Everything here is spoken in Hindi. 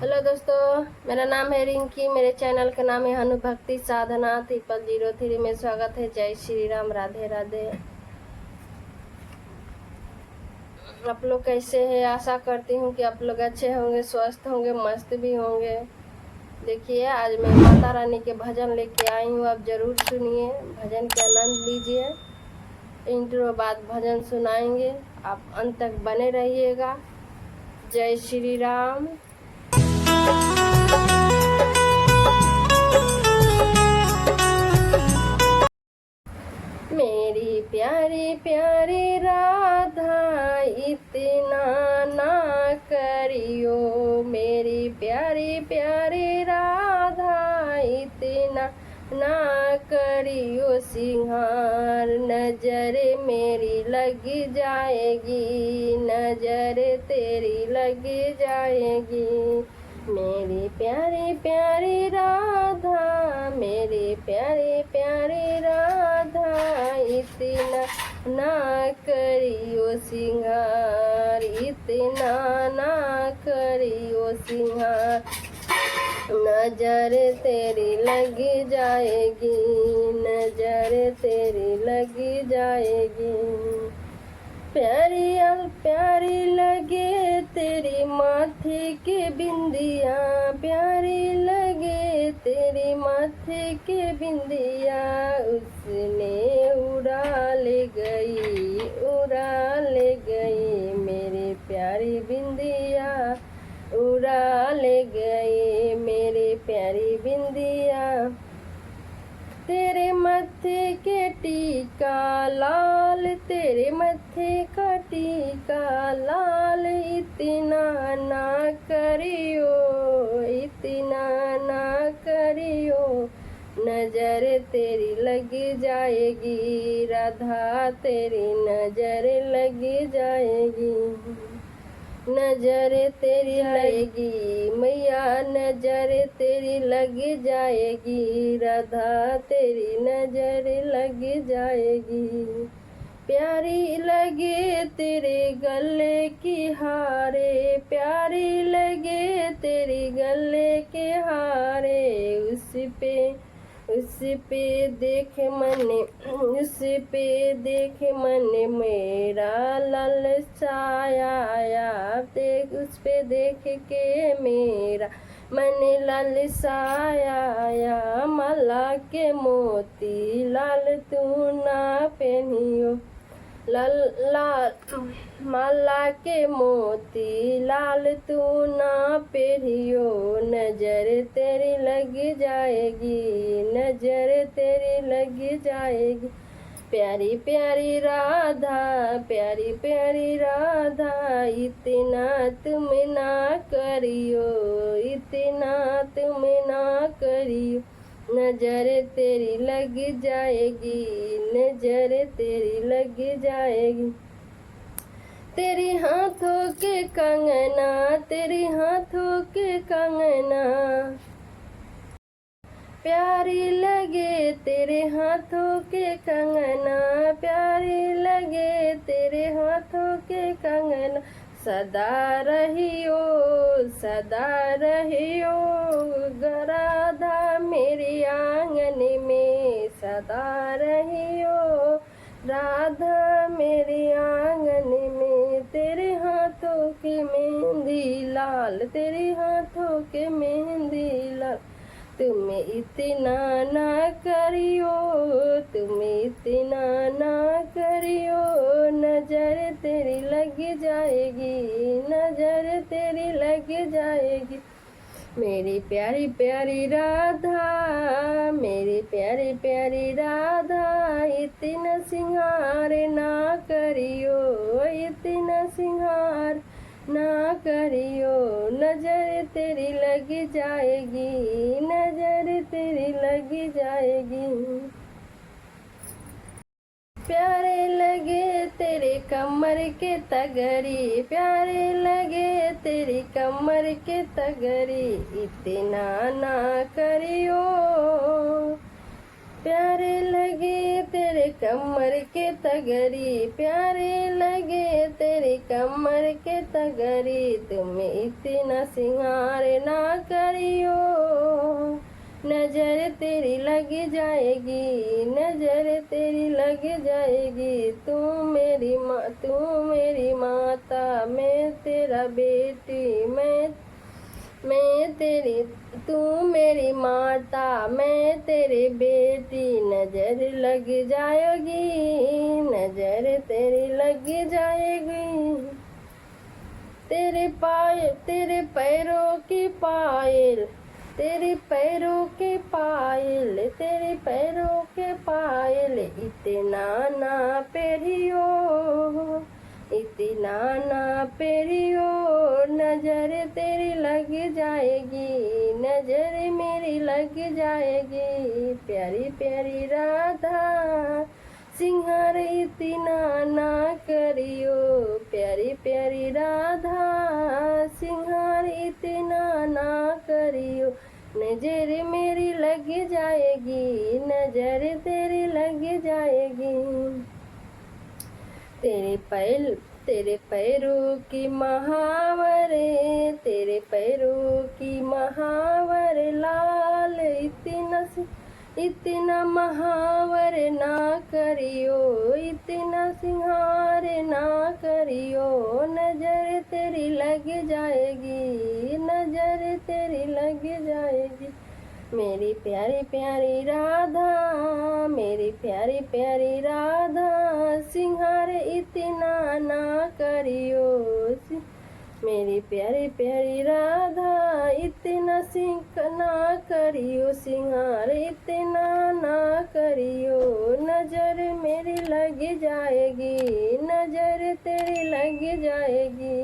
हेलो दोस्तों, मेरा नाम है रिंकी। मेरे चैनल का नाम है अनुभक्ति साधना 303 में स्वागत है। जय श्री राम, राधे राधे। आप लोग कैसे हैं? आशा करती हूँ कि आप लोग अच्छे होंगे, स्वस्थ होंगे, मस्त भी होंगे। देखिए, आज मैं माता रानी के भजन लेके आई हूँ। आप जरूर सुनिए, भजन के आनंद लीजिए। इंट्रो बाद भजन सुनाएंगे, आप अंत तक बने रहिएगा। जय श्री राम। मेरी प्यारी प्यारी राधा इतना ना करियो, मेरी प्यारी प्यारी राधा इतना ना करियो सिंगार, नजर मेरी लग जाएगी, नजर तेरी लग जाएगी। मेरी प्यारी प्यारी राधा, मेरी प्यारी प्यारी राधा इतना ना करियो सिंगार, इतना ना करियो सिंगार, नजर तेरी लग जाएगी, नजर तेरी लग जाएगी। प्यारी प्यारी लगे तेरी माथे के बिंदिया, प्यारी लगे तेरी माथे के बिंदिया, उसने उड़ा ले गई, उड़ा ले गई मेरी प्यारी बिंदिया, उड़ा ले गई मेरी प्यारी बिंदिया। तेरे मत्थे के टीका लाल, तेरे मत्थे का टीका लाल, इतना ना करियो, इतना ना करियो, नजर तेरी लग जाएगी, राधा तेरी नजर लग जाएगी, नजर तेरी लगेगी मैया, नजर तेरी लग जाएगी, राधा तेरी नजर लग जाएगी। प्यारी लगे तेरे गले की हारे, प्यारी लगे तेरे गले के हारे, उस पे देख मन, उस पे देख मन मेरा लालसाया, देख उस पे देख के मेरा मन लालसाया। माला के मोती लाल तू ना पहनियो, लाल लाल माला के मोती लाल तू ना पहनियो, नजर तेरी लग जाएगी, नजर तेरी लग जाएगी। प्यारी प्यारी राधा, प्यारी प्यारी राधा इतना तुम ना करियो, इतना तुम ना करियो, नजर तेरी लग जाएगी, नजर तेरी लग जाएगी। तेरी हाथों के कंगना, तेरी हाथों के कंगना प्यारी लगे, तेरे हाथों के कंगना प्यारी लगे, तेरे हाथों के कंगना, सदा रहियो, सदा रहियो राधा मेरे आंगन में, सदा रहियो राधा मेरे आंगन में। तेरे हाथों के मेहंदी लाल, तेरे हाथों के मेहंदी लाल, तुम इतना ना करियो, तुम इतना ना करियो, नजर तेरी लग जाएगी, नजर तेरी लग जाएगी। मेरी प्यारी प्यारी राधा, मेरी प्यारी प्यारी राधा इतना सिंगार ना करियो, इतना सिंगार ना करियो, नजर तेरी लग जाएगी, नजर तेरी लग जाएगी। प्यारे लगे तेरे कमर के तगरी, प्यारे लगे तेरी कमर के तगरी, इतना ना करियो, प्यारे लगे तेरे कमर के तगरी, प्यारे लगे तेरे कमर के तगरी, तुम इतना सिंगार ना करियो, नजर तेरी लग जाएगी, नजर तेरी लग जाएगी। तू मेरी माता, मैं तेरा बेटी, मैं तेरी, तू मेरी माता, मैं तेरी बेटी, नजर लग जाएगी, नजर तेरी लग जाएगी। तेरे पैरों की पायल, तेरे पैरों के पायल, तेरे पैरों के पायल, इतना ना पेरियो, इतना ना पेरियो, नजर तेरी लग जाएगी, नजर मेरी लग जाएगी। प्यारी प्यारी राधा सिंगार इतना ना करियो, प्यारी प्यारी राधा सिंगार इतना ना करियो, नजर मेरी लग जाएगी, नजर तेरी लग जाएगी। तेरे पैरों की महावरे, तेरे पैरों की महावर लाल, इतना महावर ना करियो, इतना सिंहार ना करियो, नजर तेरी लग जाएगी, नजर तेरी लग जाएगी। मेरी प्यारी प्यारी राधा, मेरी प्यारी प्यारी राधा सिंगार इतना ना करियो, मेरी प्यारी प्यारी राधा इतना ना करियो, सिंगार इतना ना करियो, नजर मेरी लग जाएगी, नजर तेरी लग जाएगी।